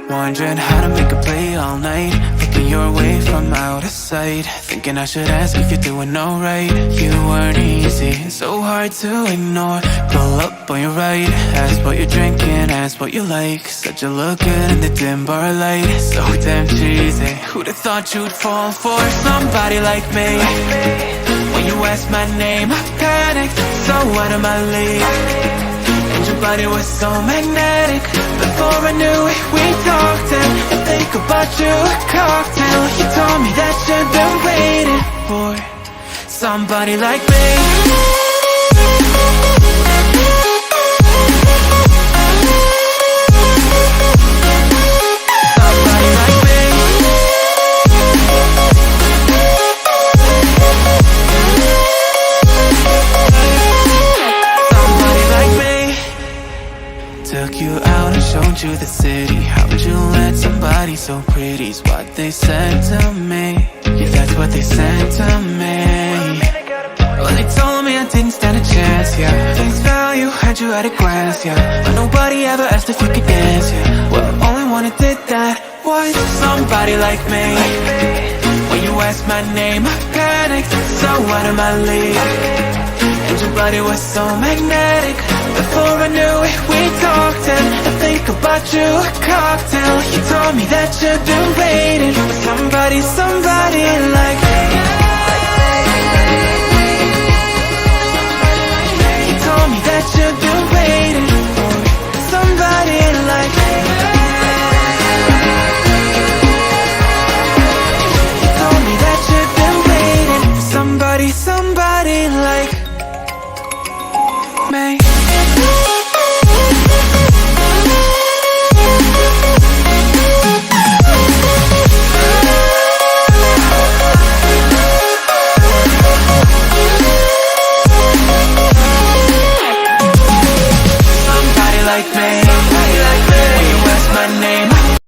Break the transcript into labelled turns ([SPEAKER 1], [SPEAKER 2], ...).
[SPEAKER 1] Wondering how to make a play all night, looking your way from out of sight, thinking I should ask if you're doing alright. You weren't easy, so hard to ignore. Pull up on your right, ask what you're drinking, ask what you like. Said you look good in the dim bar light, so damn cheesy. Who'd have thought you'd fall for somebody like me? When you asked my name, I panicked, so out of my league. And your body was so magnetic. Before I knew it, we talked, and I think about you a cocktail. You told me that you've been waiting for somebody like me. Somebody like me. Somebody like me. Took you out and showed you the city. How would you let somebody so pretty's what they said to me? Yeah, that's what they said to me. Well, they told me I didn't stand a chance, yeah. Face value, had you at a glance, yeah. But nobody ever asked if you could dance, yeah. Well, the only one who did that was somebody like me. When you asked my name, I panicked, so out of my league. And your body was so magnetic. Before I knew it, we talked, and I think about you a cocktail. You told me that you've been waiting for somebody like me. You told me that you've been waiting for somebody like me. You told me that you've been waiting for somebody like me.